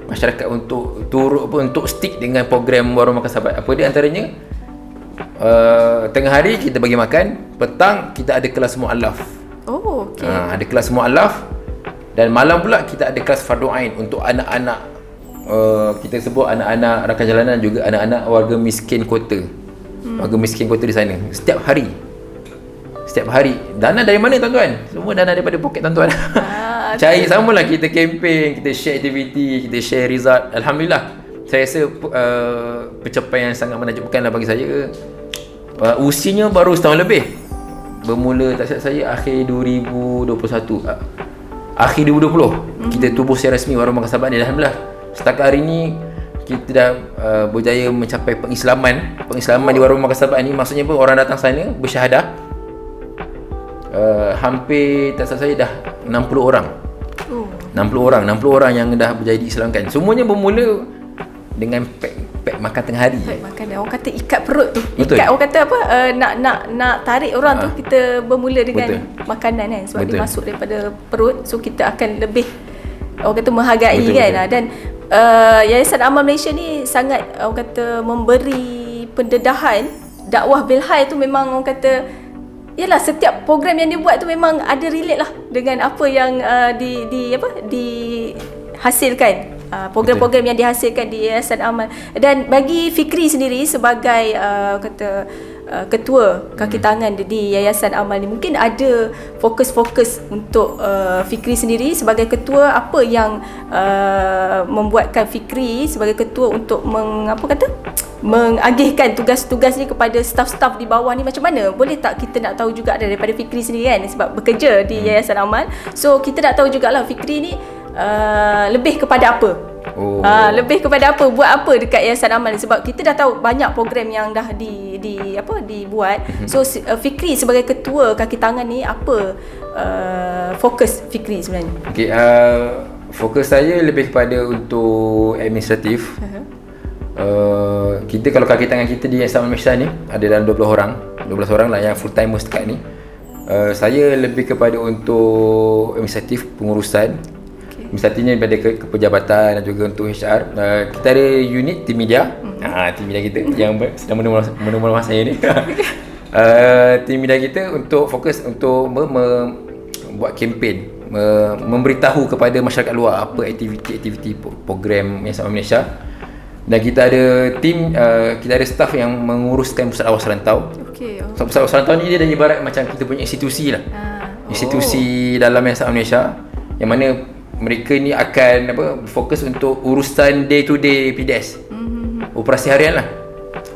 masyarakat untuk untuk stick dengan program Warung Makan Sahabat. Apa dia antaranya? Tengah hari kita bagi makan, petang kita ada kelas mu'alaf. Ada kelas mu'alaf, dan malam pula kita ada kelas fardu ain untuk anak-anak, kita sebut anak-anak rakan jalanan, juga anak-anak warga miskin kota. Warga miskin kota di sana. Setiap hari. Dana dari mana tuan-tuan? Semua dana daripada poket tuan-tuan. Cari samalah, kita kempen, kita share aktiviti, kita share result. Alhamdulillah, saya rasa pencapaian yang sangat menakjubkan lah bagi saya. Usianya baru setahun lebih. Bermula, tak silap saya, akhir 2021. Akhir 2020 kita tubuh secara rasmi Warung Makan Sahabat ni. Alhamdulillah, setakat hari ni kita dah berjaya mencapai pengislaman di Warung Makan Sahabat ni. Maksudnya pun orang datang sana bersyahadah, hampir tak silap saya dah 60 orang. 60 orang yang dah berjaya diislamkan. Semuanya bermula dengan pack makan tengah hari. Pack makan, orang kata ikat perut tu. Betul. Ikat, orang kata apa, nak tarik orang tu, kita bermula dengan makanan kan, sebab dia masuk daripada perut. So kita akan lebih, orang kata, menghargai kan. Dan Yayasan Amal Malaysia ni sangat, orang kata, memberi pendedahan dakwah bil hal tu. Memang orang kata, yalah, setiap program yang dia buat tu memang ada relate lah dengan apa yang dihasilkan. Program-program yang dihasilkan di Yayasan Amal. Dan bagi Fikri sendiri sebagai ketua kaki tangan di Yayasan Amal ni, mungkin ada fokus-fokus untuk Fikri sendiri sebagai ketua, apa yang membuatkan Fikri sebagai ketua untuk mengagihkan tugas-tugas ni kepada staf-staf di bawah ni? Macam mana? Boleh tak kita nak tahu juga daripada Fikri sendiri kan, sebab bekerja di Yayasan Amal. So kita nak tahu jugalah Fikri ni lebih kepada apa? Lebih kepada apa, buat apa dekat Yayasan Amal ni? Sebab kita dah tahu banyak program yang dah dibuat. So Fikri sebagai ketua kaki tangan ni, apa fokus Fikri sebenarnya? Okey, fokus saya lebih kepada untuk administratif. Kita kalau kaki tangan kita di Yayasan Malaysia ni ada dalam 12 orang lah yang full timers dekat ni. Saya lebih kepada untuk administratif pengurusan. Administratifnya daripada kepejabatan dan juga untuk HR. Kita ada unit tim media. Tim media kita yang sedang menemui saya ni. Tim media kita untuk fokus untuk buat kempen, memberitahu kepada masyarakat luar apa aktiviti program Yayasan Amal Malaysia. Dan kita ada tim, kita ada staff yang menguruskan pusat awas rantau. So, pusat awas rantau ni dia dah ibarat macam kita punya institusi lah. Institusi dalam Yayasan Amal Malaysia, yang mana mereka ni akan fokus untuk urusan day to day PDS. Operasi harian lah.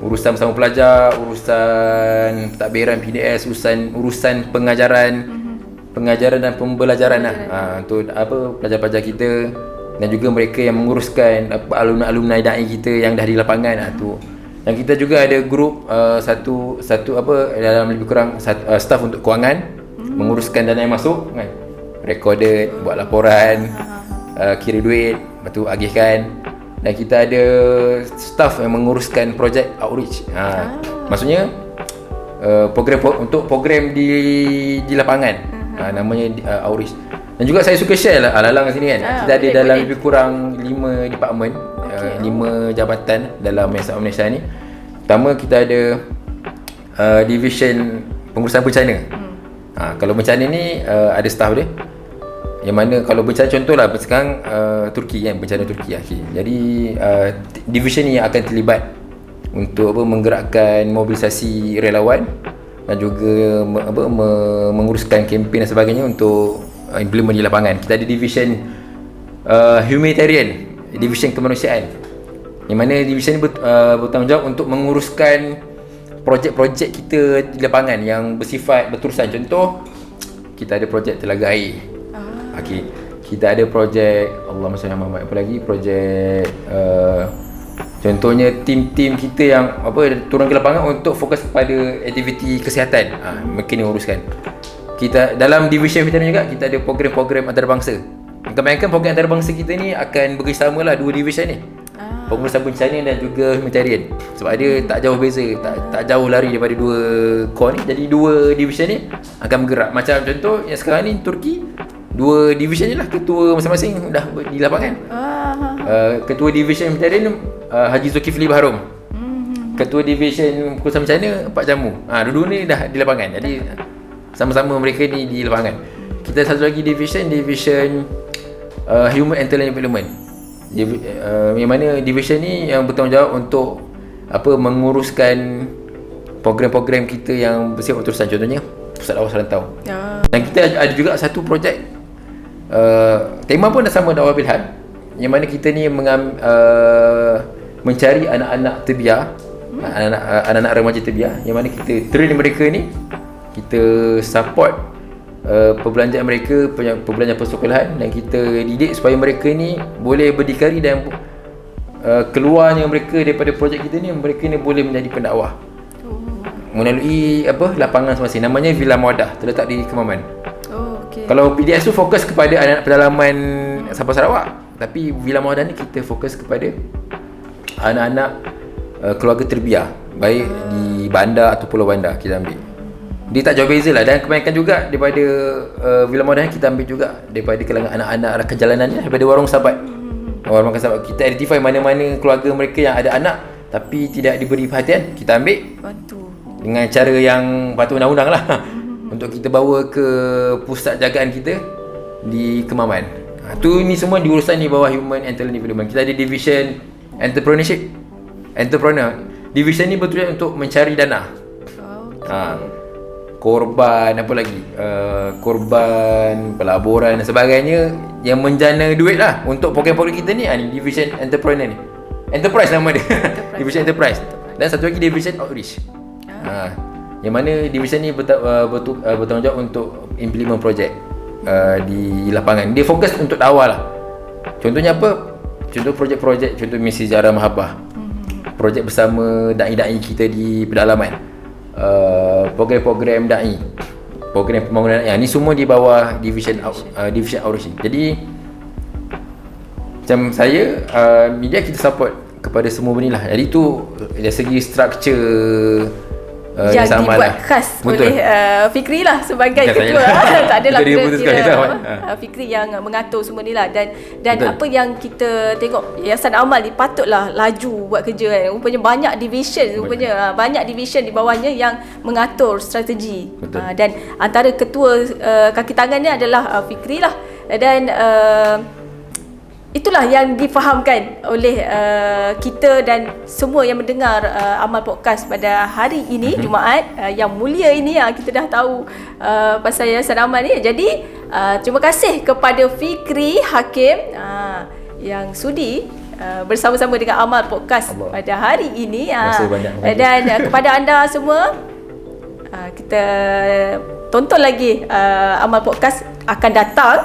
Urusan bersama pelajar, urusan pentadbiran PDS, urusan pengajaran dan pembelajaran lah. Untuk pelajar-pelajar kita, dan juga mereka yang menguruskan alumni da'i kita yang dah di lapangan tu. Dan kita juga ada grup satu dalam lebih kurang staff untuk kewangan, menguruskan dana yang masuk kan. Recorded, buat laporan, kira duit, lepas tu agihkan. Dan kita ada staff yang menguruskan projek outreach. Maksudnya untuk program di lapangan. Namanya outreach. Dan juga saya suka share lah Alang sini kan. Kita ada dalam lebih kurang 5 department, 5 jabatan dalam Yayasan Amal Malaysia ni. Pertama kita ada division pengurusan bencana. Kalau bencana ni ada staff dia. Yang mana kalau bencana, contohlah sekarang Turki kan, bencana Turki Jadi division ni akan terlibat untuk menggerakkan mobilisasi relawan dan juga menguruskan kempen dan sebagainya untuk implement di lapangan. Kita ada division humanitarian, division kemanusiaan, yang mana division ni bertanggungjawab untuk menguruskan projek-projek kita di lapangan yang bersifat berterusan. Contoh, kita ada projek telaga air. Kita ada projek apa lagi, projek contohnya tim-tim kita yang turun ke lapangan untuk fokus kepada aktiviti kesihatan. Mereka ni uruskan. Kita dalam division kita juga kita ada program-program antarabangsa. Kebanyakan program antarabangsa kita ni akan bekerjasama lah dua division ni. Pengurusan bencana dan juga humanitarian. Sebab dia tak jauh beza, tak jauh lari daripada dua core ni. Jadi dua division ni akan bergerak. Macam contoh yang sekarang ni Turki, dua division ni lah ketua masing-masing dah di lapangan. Ketua division humanitarian Haji Zulkifli Baharom. Ketua division pengurusan bencana Pak Jamu. Dua-dua ni dah di lapangan. Jadi sama-sama mereka ni di lapangan. Kita satu lagi division Human and Talent Development. Yang mana division ni yang bertanggungjawab untuk menguruskan program-program kita yang bersifat terusan, contohnya pusat awas rantau. Dan kita ada juga satu projek tema pun dah sama dakwah Bilhan, yang mana kita ni mencari anak-anak terbiar, anak-anak remaja terbiar, yang mana kita train mereka ni, kita support perbelanjaan mereka, perbelanjaan persekolahan, dan kita didik supaya mereka ni boleh berdikari dan keluarnya mereka daripada projek kita ni, mereka ni boleh menjadi pendakwah melalui lapangan masing-masing. Namanya Villa Mawadah, terletak di Kemaman. Kalau PDS tu fokus kepada anak-anak pedalaman Sabah Sarawak, tapi Villa Mawadah ni kita fokus kepada anak-anak keluarga terbiar, baik di bandar atau pulau bandar kita ambil. Dia tak jauh beza lah. Dan kebanyakan juga daripada Villa Mawadah kita ambil juga daripada kalangan anak-anak rakan jalanan ni, daripada warung sahabat. Warung sahabat kita identify mana-mana keluarga mereka yang ada anak tapi tidak diberi perhatian, kita ambil dengan cara yang patut undang-undang lah. Untuk kita bawa ke pusat jagaan kita di Kemaman. Ni semua diurusan di bawah Human and Talent Development. Kita ada division Entrepreneur. Division ni bertujuan untuk mencari dana. Korban apa lagi? Korban pelaburan dan sebagainya yang menjana duit lah untuk program-program kita ni. Ni division Entrepreneur ni. Enterprise nama dia. Division Enterprise. Dan satu lagi division Outreach. Yang mana division ni bertanggungjawab untuk implement projek di lapangan. Dia fokus untuk dakwah lah. Contohnya apa? Contoh projek-projek, contoh misi ziarah mahabbah, projek bersama da'i-da'i kita di pedalaman, program-program da'i, program pembangunan da'i. Ni semua di bawah division outreach. Jadi macam saya, media kita support kepada semua benda lah. Jadi tu dari segi struktur yang sama dibuat lah. khas Betul. oleh Fikri lah sebagai Bukan saya ketua. lah. Tak adalah Kita diputuskan kita, Fikri yang mengatur semua ni lah. Dan Betul. apa yang kita tengok Yayasan Amal ni patutlah laju buat kerja kan. Rupanya banyak division, banyak division di bawahnya yang mengatur strategi. Betul. Dan antara ketua kaki tangan ni adalah Fikri lah. Dan itulah yang difahamkan oleh kita dan semua yang mendengar Amal Podcast pada hari ini, Jumaat yang mulia ini. Kita dah tahu pasal Yayasan Amal ni. Jadi terima kasih kepada Fikri Hakim yang sudi bersama-sama dengan Amal Podcast pada hari ini. Terima kasih banyak. Dan kepada anda semua, kita tonton lagi Amal Podcast akan datang.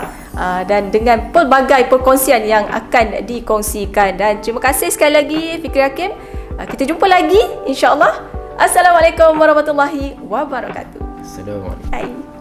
Dan dengan pelbagai perkongsian yang akan dikongsikan. Dan terima kasih sekali lagi Fikri Hakim. Kita jumpa lagi insya-Allah. Assalamualaikum warahmatullahi wabarakatuh. Assalamualaikum. Hai.